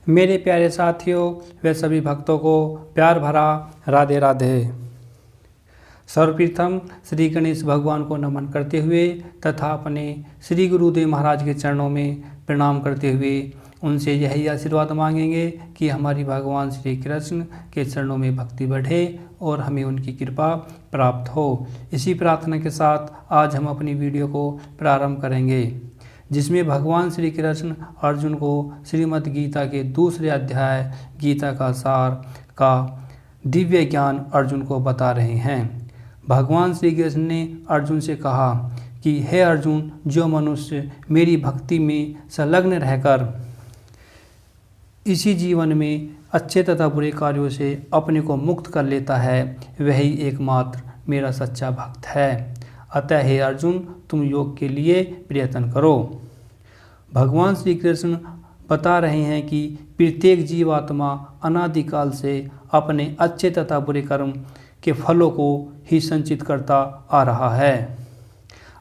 मेरे प्यारे साथियों व सभी भक्तों को प्यार भरा राधे राधे। सर्वप्रथम श्री गणेश भगवान को नमन करते हुए तथा अपने श्री गुरुदेव महाराज के चरणों में प्रणाम करते हुए उनसे यही आशीर्वाद मांगेंगे कि हमारी भगवान श्री कृष्ण के चरणों में भक्ति बढ़े और हमें उनकी कृपा प्राप्त हो। इसी प्रार्थना के साथ आज हम अपनी वीडियो को प्रारंभ करेंगे, जिसमें भगवान श्री कृष्ण अर्जुन को श्रीमद् गीता के दूसरे अध्याय गीता का सार का दिव्य ज्ञान अर्जुन को बता रहे हैं। भगवान श्री कृष्ण ने अर्जुन से कहा कि हे अर्जुन, जो मनुष्य मेरी भक्ति में संलग्न रहकर इसी जीवन में अच्छे तथा बुरे कार्यों से अपने को मुक्त कर लेता है, वही एकमात्र मेरा सच्चा भक्त है। अतः हे अर्जुन, तुम योग के लिए प्रयत्न करो। भगवान श्री कृष्ण बता रहे हैं कि प्रत्येक जीवात्मा अनादिकाल से अपने अच्छे तथा बुरे कर्म के फलों को ही संचित करता आ रहा है।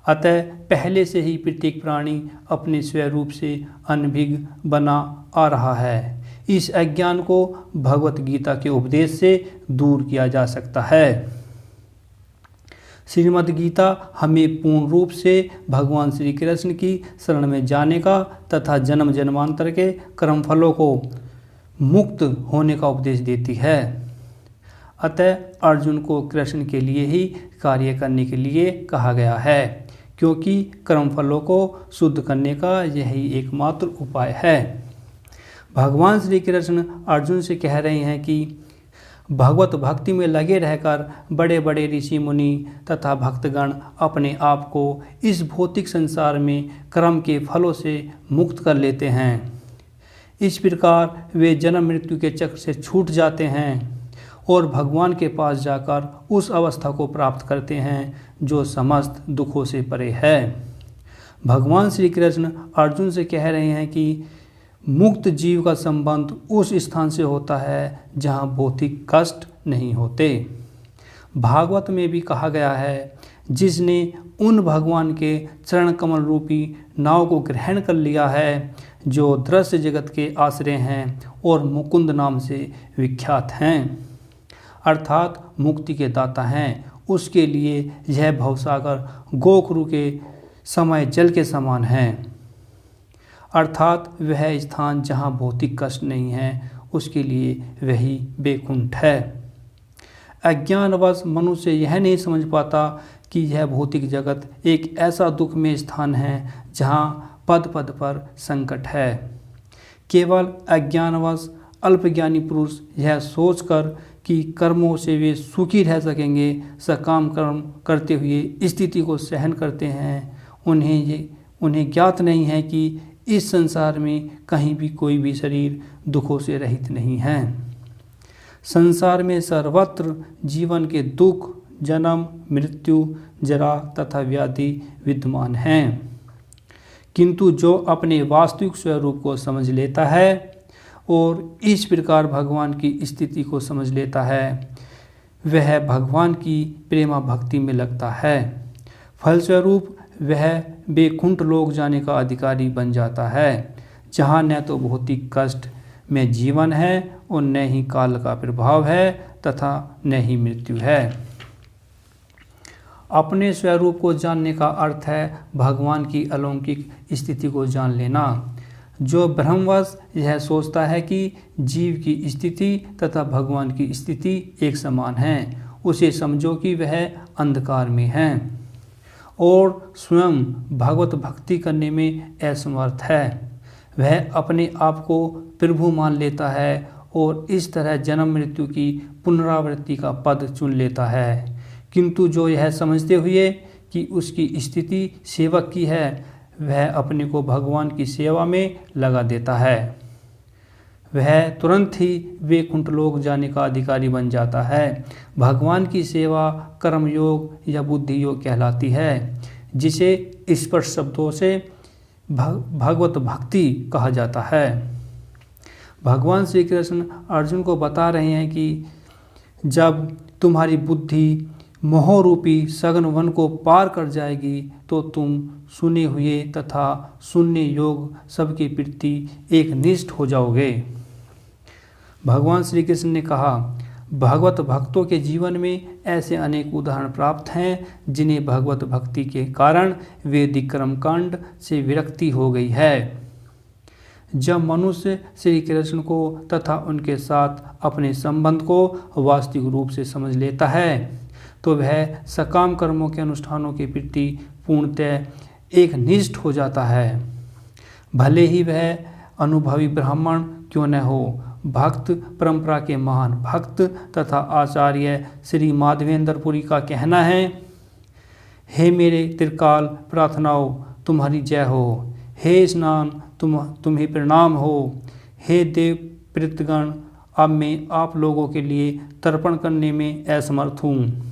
अतः पहले से ही प्रत्येक प्राणी अपने स्वरूप से अनभिज्ञ बना आ रहा है। इस अज्ञान को भगवत गीता के उपदेश से दूर किया जा सकता है। श्रीमद् गीता हमें पूर्ण रूप से भगवान श्री कृष्ण की शरण में जाने का तथा जन्म जन्मांतर के कर्मफलों को मुक्त होने का उपदेश देती है। अतः अर्जुन को कृष्ण के लिए ही कार्य करने के लिए कहा गया है, क्योंकि कर्मफलों को शुद्ध करने का यही एकमात्र उपाय है। भगवान श्री कृष्ण अर्जुन से कह रहे हैं कि भगवत भक्ति में लगे रहकर बड़े बड़े ऋषि मुनि तथा भक्तगण अपने आप को इस भौतिक संसार में कर्म के फलों से मुक्त कर लेते हैं। इस प्रकार वे जन्म मृत्यु के चक्र से छूट जाते हैं और भगवान के पास जाकर उस अवस्था को प्राप्त करते हैं जो समस्त दुखों से परे है। भगवान श्री कृष्ण अर्जुन से कह रहे हैं कि मुक्त जीव का संबंध उस स्थान से होता है जहाँ भौतिक कष्ट नहीं होते। भागवत में भी कहा गया है, जिसने उन भगवान के चरण कमल रूपी नाव को ग्रहण कर लिया है जो दृश्य जगत के आश्रय हैं और मुकुंद नाम से विख्यात हैं, अर्थात मुक्ति के दाता हैं, उसके लिए यह भवसागर गोखरू के समय जल के समान है। अर्थात वह स्थान जहाँ भौतिक कष्ट नहीं है, उसके लिए वही बैकुंठ है। अज्ञानवश मनुष्य यह नहीं समझ पाता कि यह भौतिक जगत एक ऐसा दुखमय स्थान है जहाँ पद पद पर संकट है। केवल अज्ञानवश अल्पज्ञानी पुरुष यह सोचकर कि कर्मों से वे सुखी रह सकेंगे, सकाम कर्म करते हुए स्थिति को सहन करते हैं। उन्हें ज्ञात नहीं है कि इस संसार में कहीं भी कोई भी शरीर दुखों से रहित नहीं है। संसार में सर्वत्र जीवन के दुख, जन्म, मृत्यु, जरा तथा व्याधि विद्यमान हैं, किंतु जो अपने वास्तविक स्वरूप को समझ लेता है और इस प्रकार भगवान की स्थिति को समझ लेता है, वह भगवान की प्रेमा भक्ति में लगता है। फलस्वरूप वह बैकुंठ लोक जाने का अधिकारी बन जाता है, जहाँ न तो भौतिक कष्ट में जीवन है और न ही काल का प्रभाव है तथा न ही मृत्यु है। अपने स्वरूप को जानने का अर्थ है भगवान की अलौकिक स्थिति को जान लेना। जो भ्रमवश यह सोचता है कि जीव की स्थिति तथा भगवान की स्थिति एक समान है, उसे समझो कि वह अंधकार में है और स्वयं भगवत भक्ति करने में असमर्थ है। वह अपने आप को प्रभु मान लेता है और इस तरह जन्म मृत्यु की पुनरावृत्ति का पद चुन लेता है। किंतु जो यह समझते हुए कि उसकी स्थिति सेवक की है, वह अपने को भगवान की सेवा में लगा देता है। वह तुरंत ही वैकुंठ लोक जाने का अधिकारी बन जाता है। भगवान की सेवा कर्म योग या बुद्धि योग कहलाती है, जिसे स्पष्ट शब्दों से भगवत भक्ति कहा जाता है। भगवान श्री कृष्ण अर्जुन को बता रहे हैं कि जब तुम्हारी बुद्धि मोहरूपी सघन वन को पार कर जाएगी तो तुम सुने हुए तथा सुनने योग सबके प्रति एक निष्ठ हो जाओगे। भगवान श्री कृष्ण ने कहा, भगवत भक्तों के जीवन में ऐसे अनेक उदाहरण प्राप्त हैं जिन्हें भगवत भक्ति के कारण वैदिक कर्मकांड से विरक्ति हो गई है। जब मनुष्य श्री कृष्ण को तथा उनके साथ अपने संबंध को वास्तविक रूप से समझ लेता है तो वह सकाम कर्मों के अनुष्ठानों के प्रति पूर्णतः एक निष्ठ हो जाता है। भले ही वह अनुभवी ब्राह्मण क्यों न हो, भक्त परंपरा के महान भक्त तथा आचार्य श्री माधवेंद्रपुरी का कहना है, हे मेरे त्रिकाल प्रार्थनाओं तुम्हारी जय हो, हे स्नान तुम्हें प्रणाम हो, हे देव प्रीतगण अब मैं आप लोगों के लिए तर्पण करने में असमर्थ हूँ।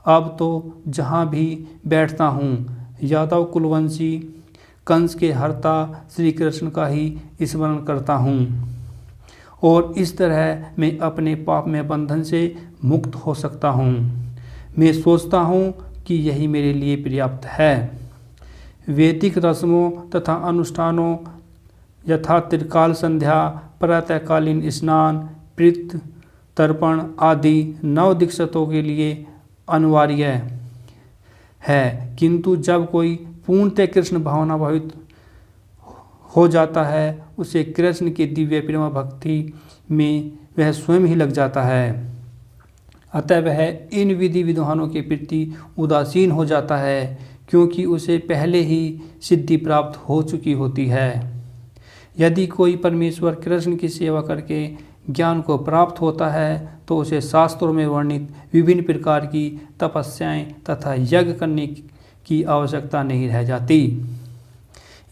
अब तो जहाँ भी बैठता हूँ यादव कुलवंशी कंस के हर्ता श्री कृष्ण का ही स्मरण करता हूँ और इस तरह मैं अपने पाप में बंधन से मुक्त हो सकता हूँ। मैं सोचता हूँ कि यही मेरे लिए पर्याप्त है। वैदिक रस्मों तथा अनुष्ठानों यथा त्रिकाल संध्या, प्रातःकालीन स्नान, प्रीत तर्पण आदि नव दीक्षितों के लिए अनिवार्य है, किंतु जब कोई पूर्णतः कृष्ण भावना भावित हो जाता है उसे कृष्ण के दिव्य प्रेम भक्ति में वह स्वयं ही लग जाता है। अतः वह इन विधि विधानों के प्रति उदासीन हो जाता है क्योंकि उसे पहले ही सिद्धि प्राप्त हो चुकी होती है। यदि कोई परमेश्वर कृष्ण की सेवा करके ज्ञान को प्राप्त होता है तो उसे शास्त्रों में वर्णित विभिन्न प्रकार की तपस्याएं तथा यज्ञ करने की आवश्यकता नहीं रह जाती।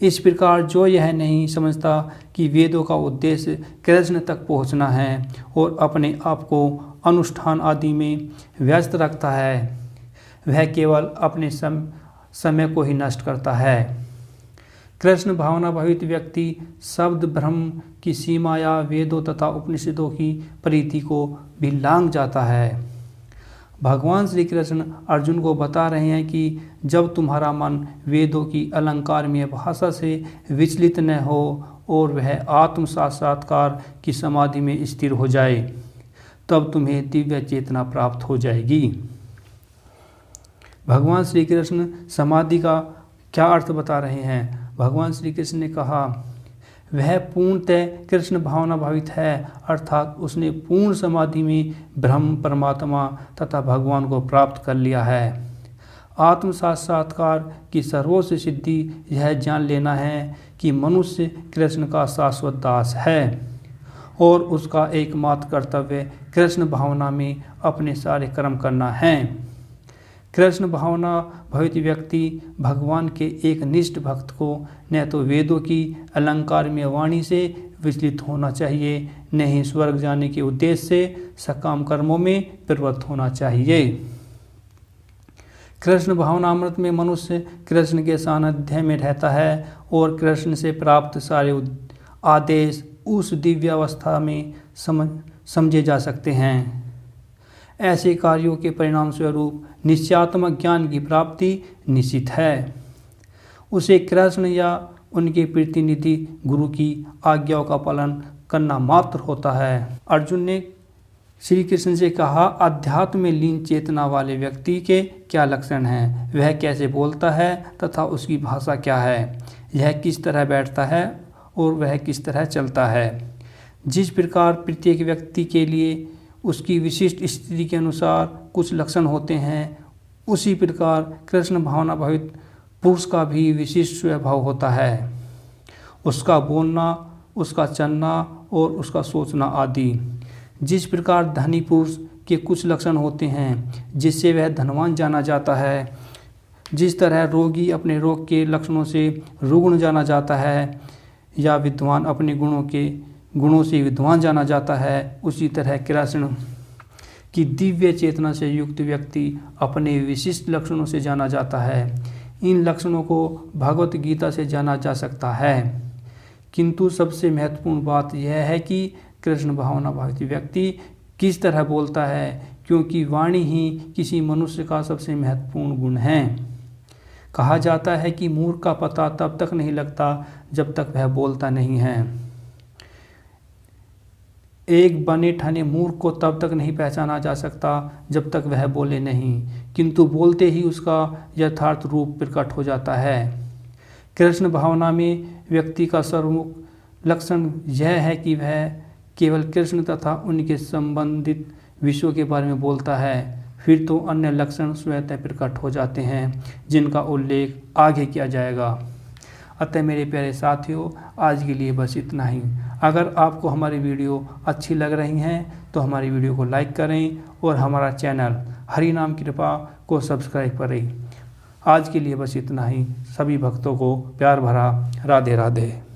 इस प्रकार जो यह नहीं समझता कि वेदों का उद्देश्य कृष्ण तक पहुंचना है और अपने आप को अनुष्ठान आदि में व्यस्त रखता है वह केवल अपने समय को ही नष्ट करता है। कृष्ण भावना भावित व्यक्ति शब्द ब्रह्म की सीमा या वेदों तथा उपनिषदों की परिधि को भी लांघ जाता है। भगवान श्री कृष्ण अर्जुन को बता रहे हैं कि जब तुम्हारा मन वेदों की अलंकारमय भाषा से विचलित न हो और वह आत्म साक्षात्कार की समाधि में स्थिर हो जाए तब तुम्हें दिव्य चेतना प्राप्त हो जाएगी। भगवान श्री कृष्ण समाधि का क्या अर्थ बता रहे हैं? भगवान श्री कृष्ण ने कहा, वह पूर्णतः कृष्ण भावना भावित है, अर्थात उसने पूर्ण समाधि में ब्रह्म परमात्मा तथा भगवान को प्राप्त कर लिया है। आत्म साक्षात्कार की सर्वोच्च सिद्धि यह जान लेना है कि मनुष्य कृष्ण का शाश्वत दास है और उसका एकमात्र कर्तव्य कृष्ण भावना में अपने सारे कर्म करना है। कृष्ण भावना भवित व्यक्ति भगवान के एक निष्ठ भक्त को न तो वेदों की अलंकारमय वाणी से विचलित होना चाहिए न ही स्वर्ग जाने के उद्देश्य से सकाम कर्मों में प्रवृत्त होना चाहिए। कृष्ण भावनामृत में मनुष्य कृष्ण के सानिध्य में रहता है और कृष्ण से प्राप्त सारे आदेश उस दिव्य अवस्था में समझे जा सकते हैं। ऐसे कार्यों के परिणाम स्वरूप निश्चयात्मक ज्ञान की प्राप्ति निश्चित है। उसे कृष्ण या उनके प्रतिनिधि गुरु की आज्ञाओं का पालन करना मात्र होता है। अर्जुन ने श्री कृष्ण से कहा, अध्यात्म में लीन चेतना वाले व्यक्ति के क्या लक्षण हैं? वह कैसे बोलता है तथा उसकी भाषा क्या है? यह किस तरह बैठता है और वह किस तरह चलता है? जिस प्रकार प्रत्येक व्यक्ति के लिए उसकी विशिष्ट स्थिति के अनुसार कुछ लक्षण होते हैं, उसी प्रकार कृष्ण भावना भावित पुरुष का भी विशिष्ट स्वभाव होता है। उसका बोलना, उसका चलना और उसका सोचना आदि। जिस प्रकार धनी पुरुष के कुछ लक्षण होते हैं जिससे वह धनवान जाना जाता है, जिस तरह रोगी अपने रोग के लक्षणों से रुग्ण जाना जाता है या विद्वान अपने गुणों से विद्वान जाना जाता है, उसी तरह कृष्ण की दिव्य चेतना से युक्त व्यक्ति अपने विशिष्ट लक्षणों से जाना जाता है। इन लक्षणों को भगवत गीता से जाना जा सकता है, किंतु सबसे महत्वपूर्ण बात यह है कि कृष्ण भावना भावित व्यक्ति किस तरह बोलता है, क्योंकि वाणी ही किसी मनुष्य का सबसे महत्वपूर्ण गुण है। कहा जाता है कि मूर्ख का पता तब तक नहीं लगता जब तक वह बोलता नहीं है। एक बने ठने मूर्ख को तब तक नहीं पहचाना जा सकता जब तक वह बोले नहीं, किंतु बोलते ही उसका यथार्थ रूप प्रकट हो जाता है। कृष्ण भावना में व्यक्ति का सर्वमुख लक्षण यह है कि वह केवल कृष्ण तथा उनके संबंधित विषयों के बारे में बोलता है, फिर तो अन्य लक्षण स्वतः प्रकट हो जाते हैं जिनका उल्लेख आगे किया जाएगा। अतः मेरे प्यारे साथियों, आज के लिए बस इतना ही। अगर आपको हमारी वीडियो अच्छी लग रही हैं तो हमारी वीडियो को लाइक करें और हमारा चैनल हरि नाम कृपा को सब्सक्राइब करें। आज के लिए बस इतना ही। सभी भक्तों को प्यार भरा राधे राधे।